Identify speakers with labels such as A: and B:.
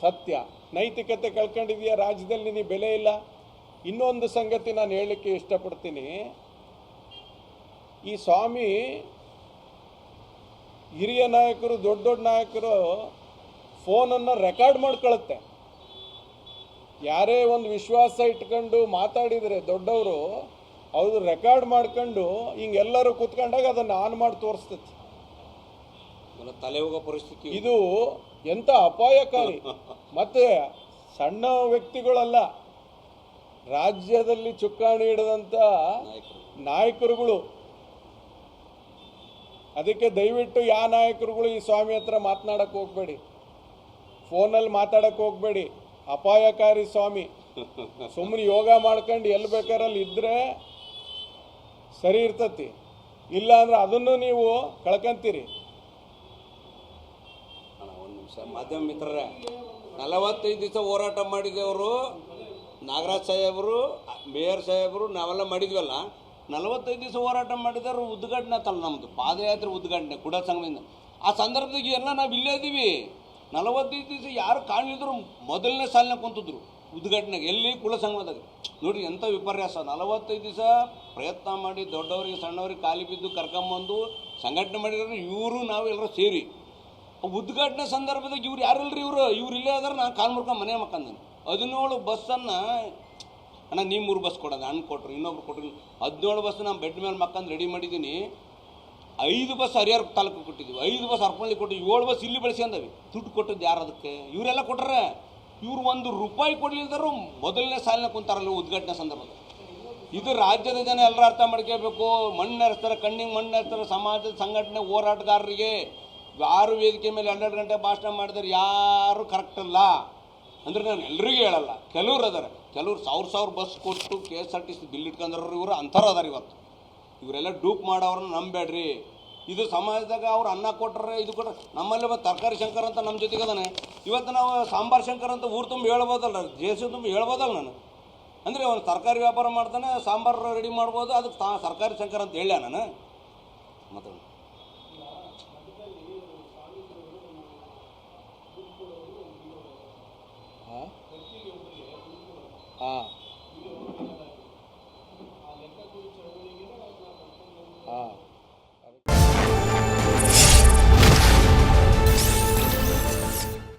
A: ಸತ್ಯ. ನೈತಿಕತೆ ಕಳ್ಕೊಂಡಿದೆಯಾ ರಾಜ್ಯದಲ್ಲಿ, ನಿನಗೆ ಬೆಲೆ ಇಲ್ಲ. ಇನ್ನೊಂದು ಸಂಗತಿ ನಾನು ಹೇಳಲಿಕ್ಕೆ ಇಷ್ಟಪಡ್ತೀನಿ. ಈ ಸ್ವಾಮಿ ಹಿರಿಯ ನಾಯಕರು, ದೊಡ್ಡ ದೊಡ್ಡ ನಾಯಕರು ಫೋನನ್ನು ರೆಕಾರ್ಡ್ ಮಾಡ್ಕೊಳುತ್ತೆ. ಯಾರೇ ಒಂದು ವಿಶ್ವಾಸ ಇಟ್ಕೊಂಡು ಮಾತಾಡಿದರೆ ದೊಡ್ಡವರು, ಅವರು ರೆಕಾರ್ಡ್ ಮಾಡ್ಕೊಂಡು ಹಿಂಗೆಲ್ಲರೂ ಕೂತ್ಕೊಂಡಾಗ ಅದನ್ನು ಆನ್ ಮಾಡಿ ತೋರಿಸ್ತೈತಿ.
B: ತಲೆ ಹೋಗೋ ಪರಿಸ್ಥಿತಿ
A: ಇದು ಎಂಥ ಅಪಾಯಕಾರಿ. ಮತ್ತೆ ಸಣ್ಣ ವ್ಯಕ್ತಿಗಳಲ್ಲ, ರಾಜ್ಯದಲ್ಲಿ ಚುಕ್ಕಾಣಿ ಹಿಡಿದಂಥ ನಾಯಕರುಗಳು. ಅದಕ್ಕೆ ದಯವಿಟ್ಟು ಯಾವ ನಾಯಕರುಗಳು ಈ ಸ್ವಾಮಿ ಹತ್ರ ಮಾತನಾಡಕ್ಕೆ ಹೋಗಬೇಡಿ, ಫೋನಲ್ಲಿ ಮಾತಾಡಕ್ಕೆ ಹೋಗಬೇಡಿ. ಅಪಾಯಕಾರಿ ಸ್ವಾಮಿ. ಸುಮ್ಮನೆ ಯೋಗ ಮಾಡ್ಕೊಂಡು ಎಲ್ಲಿ ಬೇಕಾರಲ್ಲಿ ಇದ್ದರೆ ಸರಿ ಇರ್ತತಿ, ಇಲ್ಲ ಅಂದ್ರೆ ಅದನ್ನು ನೀವು ಕಳ್ಕೊಂತೀರಿ.
B: ಒಂದು ನಿಮಿಷ, ಮಾಧ್ಯಮ ಮಿತ್ರರೇ, 45 ದಿವಸ ಹೋರಾಟ ಮಾಡಿದವರು ನಾಗರಾಜ್ ಸಾಹೇಬರು, ಮೇಯರ್ ಸಾಹೇಬರು, ನಾವೆಲ್ಲ ಮಾಡಿದ್ವಲ್ಲ. 45 ದಿವಸ ಹೋರಾಟ ಮಾಡಿದವರು ಉದ್ಘಾಟನೆ ಆತಲ್ಲ, ನಮ್ಮದು ಪಾದಯಾತ್ರೆ ಉದ್ಘಾಟನೆ ಕೂಡ ಸಂಘದಿಂದ. ಆ ಸಂದರ್ಭದಾಗ ಎಲ್ಲ ನಾವು ಇಲ್ಲೇ ಇದ್ದೀವಿ. 45 ದಿವಸ ಯಾರು ಕಾಣಲಿದ್ರು ಮೊದಲನೇ ಸಾಲಿನ ಕುಂತಿದ್ರು ಉದ್ಘಾಟನೆಗೆ, ಎಲ್ಲಿ ಕುಲ ಸಂಘದಾಗ. ನೋಡಿರಿ ಎಂಥ ವಿಪರ್ಯಾಸ. 45 ದಿವಸ ಪ್ರಯತ್ನ ಮಾಡಿ ದೊಡ್ಡವರಿಗೆ ಸಣ್ಣವ್ರಿಗೆ ಖಾಲಿ ಬಿದ್ದು ಕರ್ಕೊಂಬಂದು ಸಂಘಟನೆ ಮಾಡಿರೋರು ಇವರು, ನಾವು ಎಲ್ಲರೂ ಸೇರಿ ಉದ್ಘಾಟನೆ ಸಂದರ್ಭದಾಗ ಇವ್ರು ಯಾರಿಲ್ರಿ, ಇವ್ರು ಇಲ್ಲೇ ಆದ್ರೆ ನಾನು ಕಾಲು ಮುರ್ಕೊಂಡು ಮನೆ ಮಕ್ಕಂದೇನೆ. 17 ಬಸ್ಸನ್ನು ಅಣ್ಣ ನೀವು 3 ಬಸ್ ಕೊಡೋದು ಅಣ್ಣ ಕೊಟ್ಟರು, ಇನ್ನೊಬ್ರು ಕೊಟ್ಟರು. 17 ಬಸ್ ನಾನು ಬೆಡ್ ಮೇಲೆ ಮಕ್ಕಂದು ರೆಡಿ ಮಾಡಿದ್ದೀನಿ. 5 ಬಸ್ ಹರಿಹರ ತಾಲೂಕು ಕೊಟ್ಟಿದ್ದೀವಿ, 5 ಬಸ್ ಹರಪಳ್ಳಿ ಕೊಟ್ಟಿದ್ವಿ, 7 ಬಸ್ ಇಲ್ಲಿ ಬಳಸಿ ಅಂದವಿ. ದುಡ್ಡು ಕೊಟ್ಟಿದ್ದು ಯಾರು ಅದಕ್ಕೆ? ಇವರೆಲ್ಲ ಕೊಟ್ಟರೆ. ಇವ್ರು 1 ರೂಪಾಯಿ ಕೊಡಲಿಲ್ದರು ಮೊದಲನೇ ಸಾಲಿನ ಕುಂತಾರಲ್ಲ ಉದ್ಘಾಟನೆ ಸಂದರ್ಭದಲ್ಲಿ. ಇದು ರಾಜ್ಯದ ಜನ ಎಲ್ಲರೂ ಅರ್ಥ ಮಾಡ್ಕೋಬೇಕು. ಮಣ್ಣು ಹರಿಸ್ತಾರೆ, ಕಣ್ಣಿಗೆ ಮಣ್ಣು ಹರಿಸ್ತಾರೆ. ಸಮಾಜದ ಸಂಘಟನೆ ಹೋರಾಟಗಾರರಿಗೆ ಯಾರು ವೇದಿಕೆ ಮೇಲೆ 2 ಗಂಟೆ ಭಾಷಣ ಮಾಡಿದ್ರೆ ಯಾರು ಕರೆಕ್ಟ್ ಅಲ್ಲ ಅಂದರೆ ನಾನು ಎಲ್ರಿಗೂ ಹೇಳಲ್ಲ. ಕೆಲವ್ರು ಅದಾರೆ, ಕೆಲವ್ರು 1000 ಬಸ್ ಕೊಟ್ಟು KSRTC ಬಿಲ್ ಇಟ್ಕೊಂಡ್ರು, ಇವರು ಅಂಥವ್ರು ಅದಾರೆ. ಇವತ್ತು ಇವರೆಲ್ಲ ಡೂಪ್ ಮಾಡೋರನ್ನ ನಂಬೇಡ್ರಿ. ಇದು ಸಮಾಜದಾಗ ಅವ್ರು ಅನ್ನ ಕೊಟ್ಟರೆ ಇದು ಕೊಟ್ಟರೆ. ನಮ್ಮಲ್ಲಿ ಒಂದು ತರಕಾರಿ ಶಂಕರ್ ಅಂತ ನಮ್ಮ ಜೊತೆಗೆ ಅದಾನೆ. ಇವತ್ತು ನಾವು ಸಾಂಬಾರು ಶಂಕರ್ ಅಂತ ಊರು ತುಂಬ ಹೇಳ್ಬೋದಲ್ಲ, ದೇಶ ತುಂಬ ಹೇಳ್ಬೋದಲ್ಲ ನಾನು. ಅಂದರೆ ಅವನು ತರಕಾರಿ ವ್ಯಾಪಾರ ಮಾಡ್ತಾನೆ, ಸಾಂಬಾರು ರೆಡಿ ಮಾಡ್ಬೋದು, ಅದಕ್ಕೆ ತರಕಾರಿ ಶಂಕರ್ ಅಂತ ಹೇಳ ನಾನು ಮಾತಾಡ.
A: ಹಾಂ